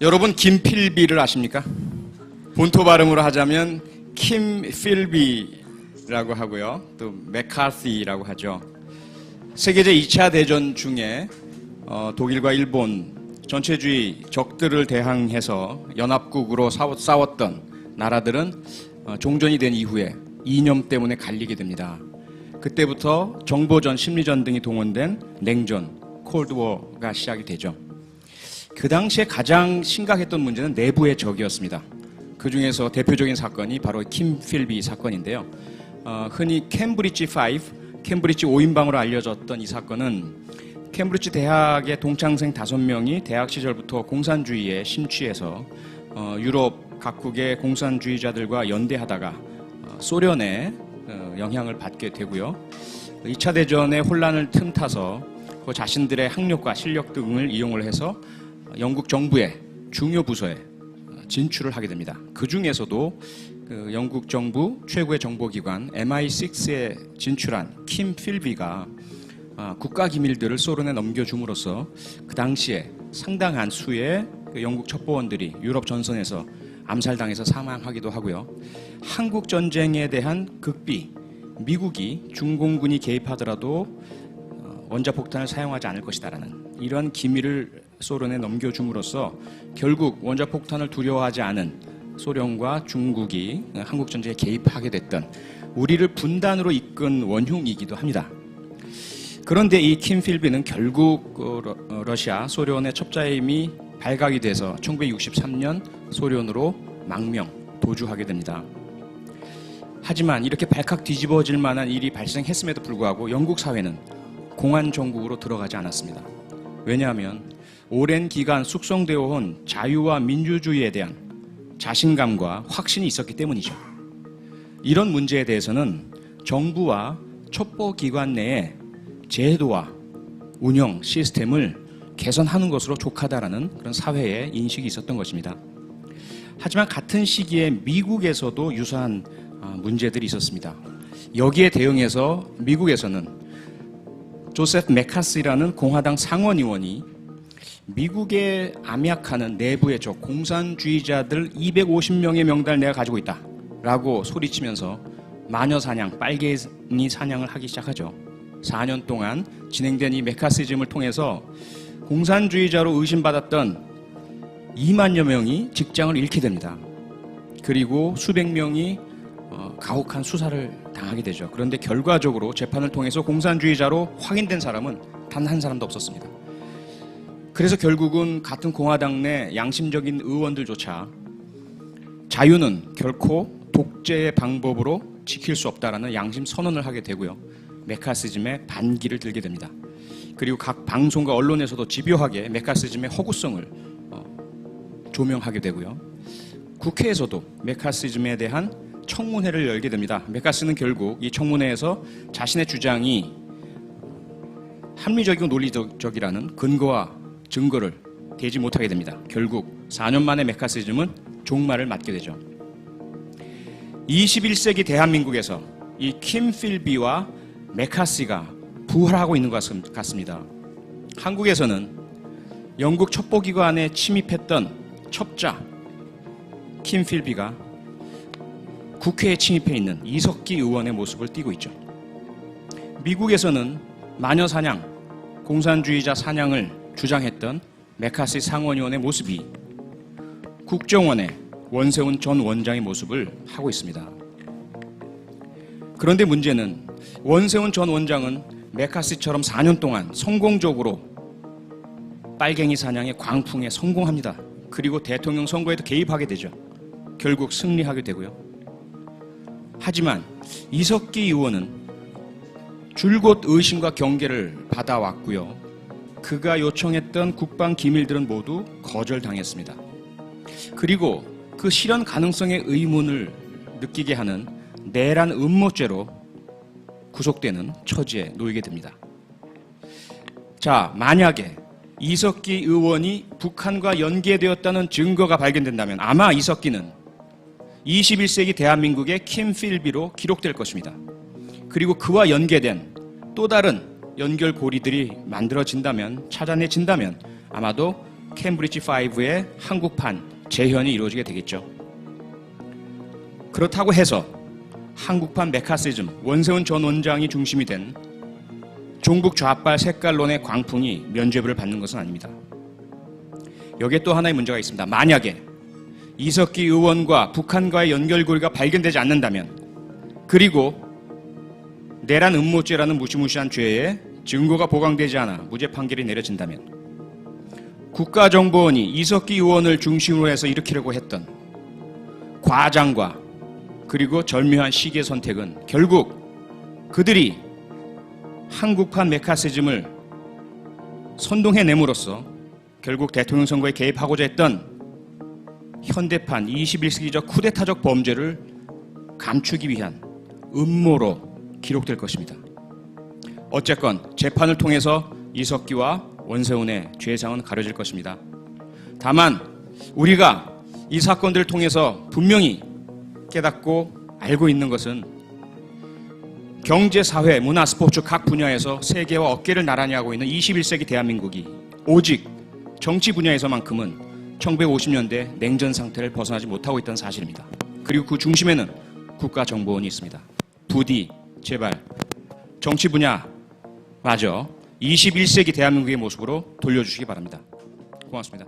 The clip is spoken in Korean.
여러분 김필비를 아십니까? 본토 발음으로 하자면 킴 필비라고 하고요. 또 맥카시라고 하죠. 세계제 2차 대전 중에 독일과 일본 전체주의 적들을 대항해서 연합국으로 싸웠던 나라들은 종전이 된 이후에 이념 때문에 갈리게 됩니다. 그때부터 정보전, 심리전 등이 동원된 냉전, 콜드워가 시작이 되죠. 그 당시에 가장 심각했던 문제는 내부의 적이었습니다. 그 중에서 대표적인 사건이 바로 킴 필비 사건인데요. 흔히 캠브리지 5, 캠브리지 5인방으로 알려졌던 이 사건은 캠브리지 대학의 동창생 5명이 대학 시절부터 공산주의에 심취해서 유럽 각국의 공산주의자들과 연대하다가 소련의 영향을 받게 되고요. 2차 대전의 혼란을 틈타서 자신들의 학력과 실력 등을 이용을 해서 영국 정부의 중요 부서에 진출을 하게 됩니다. 그 중에서도 영국 정부 최고의 정보기관 MI6에 진출한 킴 필비가 국가기밀들을 소련에 넘겨줌으로써 그 당시에 상당한 수의 영국 첩보원들이 유럽 전선에서 암살당해서 사망하기도 하고요. 한국전쟁에 대한 극비, 미국이 중공군이 개입하더라도 원자폭탄을 사용하지 않을 것이다라는 이러한 기밀을 소련에 넘겨줌으로써 결국 원자폭탄을 두려워하지 않은 소련과 중국이 한국전쟁에 개입하게 됐던 우리를 분단으로 이끈 원흉이기도 합니다. 그런데 이 킴 필비는 결국 러시아, 소련의 첩자임이 발각이 돼서 1963년 소련으로 망명, 도주하게 됩니다. 하지만 이렇게 발칵 뒤집어질 만한 일이 발생했음에도 불구하고 영국 사회는 공안 정국으로 들어가지 않았습니다. 왜냐하면 오랜 기간 숙성되어 온 자유와 민주주의에 대한 자신감과 확신이 있었기 때문이죠. 이런 문제에 대해서는 정부와 첩보기관 내에 제도와 운영 시스템을 개선하는 것으로 족하다라는 그런 사회의 인식이 있었던 것입니다. 하지만 같은 시기에 미국에서도 유사한 문제들이 있었습니다. 여기에 대응해서 미국에서는 조세프 맥카시라는 공화당 상원의원이 미국에 암약하는 내부의 적 공산주의자들 250명의 명단을 내가 가지고 있다 라고 소리치면서 마녀사냥, 빨갱이 사냥을 하기 시작하죠. 4년 동안 진행된 이 메카시즘을 통해서 공산주의자로 의심받았던 2만여 명이 직장을 잃게 됩니다. 그리고 수백 명이 가혹한 수사를 당하게 되죠. 그런데 결과적으로 재판을 통해서 공산주의자로 확인된 사람은 단 한 사람도 없었습니다. 그래서 결국은 같은 공화당 내 양심적인 의원들조차 자유는 결코 독재의 방법으로 지킬 수 없다라는 양심 선언을 하게 되고요. 메카시즘의 반기를 들게 됩니다. 그리고 각 방송과 언론에서도 집요하게 메카시즘의 허구성을 조명하게 되고요. 국회에서도 메카시즘에 대한 청문회를 열게 됩니다. 메카시는 결국 이 청문회에서 자신의 주장이 합리적이고 논리적이라는 근거와 증거를 대지 못하게 됩니다. 결국 4년 만에 메카시즘은 종말을 맞게 되죠. 21세기 대한민국에서 이 킴 필비와 메카시가 부활하고 있는 것 같습니다. 한국에서는 영국 첩보기관에 침입했던 첩자 킴 필비가 국회에 침입해 있는 이석기 의원의 모습을 띠고 있죠. 미국에서는 마녀사냥, 공산주의자 사냥을 주장했던 메카시 상원의원의 모습이 국정원의 원세훈 전 원장의 모습을 하고 있습니다. 그런데 문제는 원세훈 전 원장은 메카시처럼 4년 동안 성공적으로 빨갱이 사냥의 광풍에 성공합니다. 그리고 대통령 선거에도 개입하게 되죠. 결국 승리하게 되고요. 하지만 이석기 의원은 줄곧 의심과 경계를 받아왔고요. 그가 요청했던 국방 기밀들은 모두 거절당했습니다. 그리고 그 실현 가능성의 의문을 느끼게 하는 내란 음모죄로 구속되는 처지에 놓이게 됩니다. 자, 만약에 이석기 의원이 북한과 연계되었다는 증거가 발견된다면 아마 이석기는 21세기 대한민국의 킴 필비로 기록될 것입니다. 그리고 그와 연계된 또 다른 연결고리들이 만들어진다면, 찾아내진다면 아마도 캠브리지 5의 한국판 재현이 이루어지게 되겠죠. 그렇다고 해서 한국판 메카시즘, 원세훈 전 원장이 중심이 된 종북 좌빨 색깔론의 광풍이 면죄부를 받는 것은 아닙니다. 여기에 또 하나의 문제가 있습니다. 만약에 이석기 의원과 북한과의 연결고리가 발견되지 않는다면, 그리고 내란 음모죄라는 무시무시한 죄에 증거가 보강되지 않아 무죄 판결이 내려진다면, 국가정보원이 이석기 의원을 중심으로 해서 일으키려고 했던 과장과 그리고 절묘한 시기의 선택은 결국 그들이 한국판 메카시즘을 선동해냄으로써 결국 대통령 선거에 개입하고자 했던 현대판 21세기적 쿠데타적 범죄를 감추기 위한 음모로 기록될 것입니다. 어쨌건 재판을 통해서 이석기와 원세훈의 죄상은 가려질 것입니다. 다만 우리가 이 사건들을 통해서 분명히 깨닫고 알고 있는 것은 경제, 사회, 문화, 스포츠 각 분야에서 세계와 어깨를 나란히 하고 있는 21세기 대한민국이 오직 정치 분야에서만큼은 1950년대 냉전 상태를 벗어나지 못하고 있다는 사실입니다. 그리고 그 중심에는 국가정보원이 있습니다. 부디 제발 정치 분야마저 21세기 대한민국의 모습으로 돌려주시기 바랍니다. 고맙습니다.